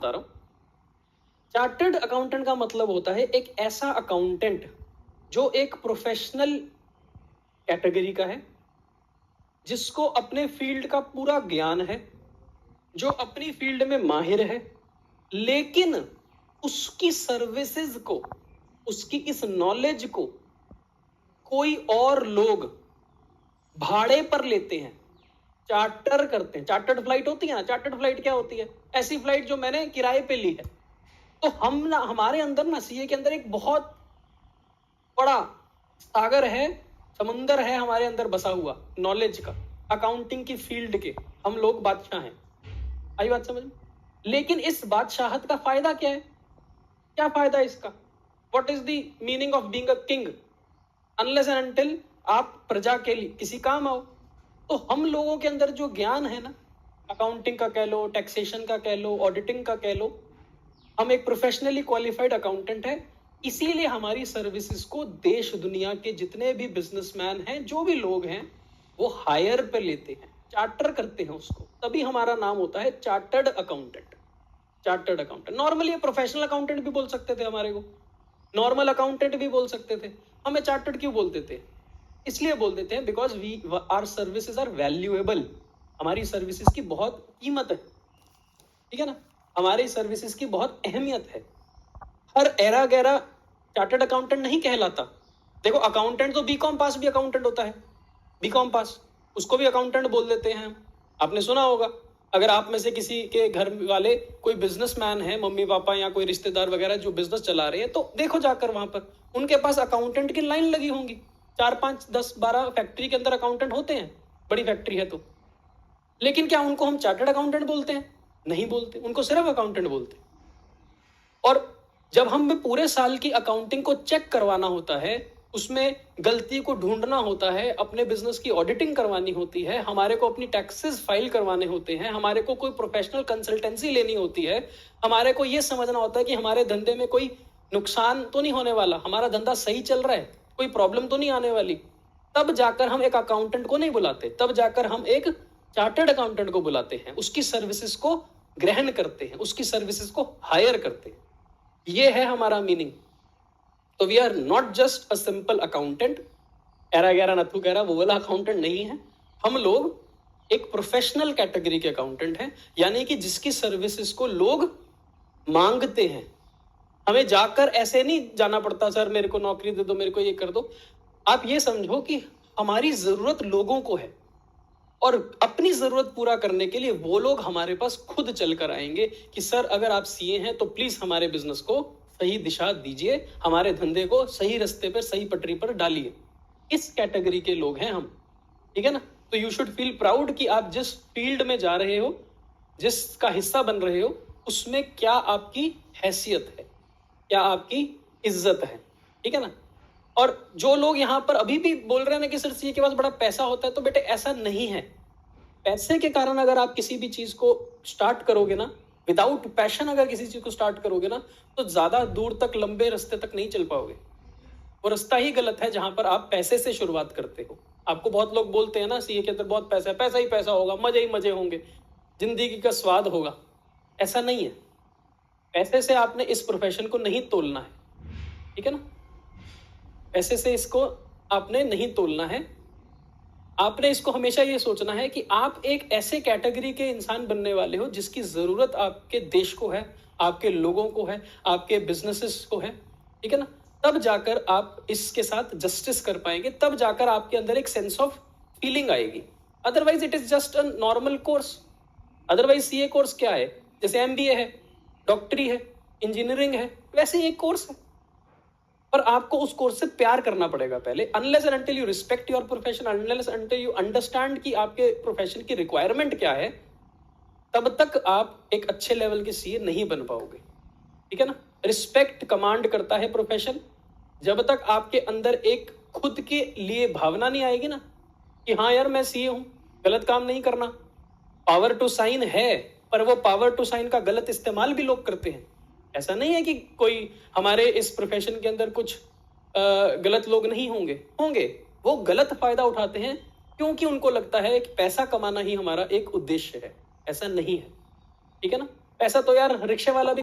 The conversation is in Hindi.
बता रहा हूं। चार्टर्ड अकाउंटेंट का मतलब होता है एक ऐसा अकाउंटेंट जो एक प्रोफेशनल कैटेगरी का है, जिसको अपने फील्ड का पूरा ज्ञान है, जो अपनी फील्ड में माहिर है, लेकिन उसकी सर्विसेज को, उसकी इस नॉलेज को कोई और लोग भाड़े पर लेते हैं, चार्टर करते हैं। चार्टर्ड फ्लाइट होती है ना, चार्टर्ड फ्लाइट क्या होती है? ऐसी फ्लाइट जो मैंने किराए पे ली है। तो हम ना, हमारे अंदर ना सीए के अंदर एक बहुत बड़ा सागर है, समुंदर है हमारे अंदर बसा हुआ नॉलेज का, अकाउंटिंग की फील्ड के। हम लोग बादशाह हैं। आई बात समझ में? लेकिन इस बादशाहत का फायदा क्या है? क्या फायदा इसका? What is the meaning of being a king unless and until आप प्रजा के लिए किसी काम आओ। तो हम लोगों के अंदर जो ज्ञान है ना, अकाउंटिंग का कह लो, टैक्सेशन का कह लो, ऑडिटिंग का कह लो, हम एक प्रोफेशनली क्वालिफाइड अकाउंटेंट है। इसीलिए हमारी सर्विसेज को देश दुनिया के जितने भी बिजनेसमैन हैं, जो भी लोग हैं, वो हायर पे लेते हैं, चार्टर करते हैं उसको। तभी हमारा नाम होता है chartered accountant. Chartered accountant, normally professional accountant भी बोल सकते थे हमारे को, नॉर्मल अकाउंटेंट भी बोल सकते थे। हमें चार्टर्ड क्यों बोलते थे? इसलिए बोल देते हैं because we are services are valuable. हमारी सर्विसेज की बहुत कीमत है, ठीक है ना, हमारी सर्विसेज की बहुत अहमियत है। हर एरा गैरा चार्टर्ड अकाउंटेंट नहीं कहलाता। देखो, अकाउंटेंट तो बीकॉम पास भी अकाउंटेंट होता है, बीकॉम पास, उसको भी अकाउंटेंट बोल देते हैं। आपने सुना होगा, अगर आप में से किसी के घर वाले कोई बिजनेसमैन है, मम्मी पापा या कोई रिश्तेदार वगैरह जो बिजनेस चला रहे हैं, तो देखो जाकर वहां पर उनके पास अकाउंटेंट की लाइन लगी होंगी। 4, 5, 10, 12 फैक्ट्री के अंदर अकाउंटेंट होते हैं, बड़ी फैक्ट्री है तो। लेकिन क्या उनको हम चार्टर्ड अकाउंटेंट बोलते हैं? नहीं बोलते, उनको सिर्फ अकाउंटेंट बोलते हैं। और जब हमें पूरे साल की अकाउंटिंग को चेक करवाना होता है, उसमें गलती को ढूंढना होता है, अपने बिजनेस की ऑडिटिंग करवानी होती है, हमारे को अपनी टैक्सेस फाइल करवाने होते हैं, हमारे को कोई प्रोफेशनल कंसल्टेंसी लेनी होती है, हमारे को यह समझना होता है कि हमारे धंधे में कोई नुकसान तो नहीं होने वाला, हमारा धंधा सही चल रहा है, कोई प्रॉब्लम तो नहीं आने वाली, तब जाकर हम एक अकाउंटेंट को नहीं बुलाते, तब जाकर हम एक चार्टर्ड अकाउंटेंट को बुलाते हैं, उसकी सर्विसेज को ग्रहण करते हैं, उसकी सर्विसेज को हायर करते हैं। ये है हमारा मीनिंग। तो we are not just a simple accountant, एरा गैरा नथु गैरा वो वाला अकाउंटेंट नहीं है। हम लोग एक प्रोफेशनल कैटेगरी के अकाउंटेंट हैं, यानी कि जिसकी सर्विसेज को लोग मांगते हैं। हमें जाकर ऐसे नहीं जाना पड़ता, सर मेरे को नौकरी दे दो, मेरे को ये कर दो। आप ये समझो कि हमारी जरूरत लोगों को है, और अपनी जरूरत पूरा करने के लिए वो लोग हमारे पास खुद चलकर आएंगे कि सर अगर आप सीए हैं तो प्लीज हमारे बिजनेस को सही दिशा दीजिए, हमारे धंधे को सही रास्ते पर, सही पटरी पर डालिए। इस कैटेगरी के लोग हैं हम, ठीक है ना। तो यू शुड फील प्राउड कि आप जिस फील्ड में जा रहे हो, जिसका हिस्सा बन रहे हो, उसमें क्या आपकी हैसियत है, क्या आपकी इज्जत है, ठीक है ना। और जो लोग यहाँ पर अभी भी बोल रहे हैं ना कि सर सीए के पास बड़ा पैसा होता है, तो बेटे ऐसा नहीं है। पैसे के कारण अगर आप किसी भी चीज को स्टार्ट करोगे ना, विदाउट पैशन अगर किसी चीज को स्टार्ट करोगे ना, तो ज्यादा दूर तक, लंबे रास्ते तक नहीं चल पाओगे। वो रास्ता ही गलत है जहां पर आप पैसे से शुरुआत करते हो। आपको बहुत लोग बोलते हैं ना सीए के अंदर बहुत पैसा है, पैसा ही पैसा होगा, मजे ही मजे होंगे, जिंदगी का स्वाद होगा। ऐसा नहीं है। पैसे से आपने इस प्रोफेशन को नहीं तोलना है, ठीक है ना। पैसे से इसको आपने नहीं तोलना है। आपने इसको हमेशा ये सोचना है कि आप एक ऐसे कैटेगरी के इंसान बनने वाले हो जिसकी जरूरत आपके देश को है, आपके लोगों को है, आपके बिजनेसेस को है, ठीक है ना। तब जाकर आप इसके साथ जस्टिस कर पाएंगे, तब जाकर आपके अंदर एक सेंस ऑफ फीलिंग आएगी। Otherwise it is just a normal course. Otherwise CA course क्या है? जैसे एमबीए है, डॉक्टरी है, इंजीनियरिंग है, वैसे ही एक कोर्स है। पर आपको उस कोर्स से प्यार करना पड़ेगा पहले। Unless and until you respect your profession, unless until you understand कि आपके प्रोफेशन की रिक्वायरमेंट क्या है, तब तक आप एक अच्छे लेवल के सीए नहीं बन पाओगे, ठीक है ना। रिस्पेक्ट कमांड करता है प्रोफेशन। जब तक आपके अंदर एक खुद के लिए भावना नहीं आएगी ना कि हाँ यार मैं सीए हूं, गलत काम नहीं करना। पावर टू साइन है, पर वो पावर टू साइन का गलत इस्तेमाल भी लोग करते हैं। ऐसा नहीं है कि कोई हमारे इस प्रोफेशन के अंदर कुछ गलत लोग नहीं होंगे, होंगे। वो गलत फायदा उठाते हैं क्योंकि उनको लगता है कि पैसा कमाना ही हमारा एक उद्देश्य है। ऐसा नहीं है, ठीक है ना। पैसा तो यार रिक्शे वाला भी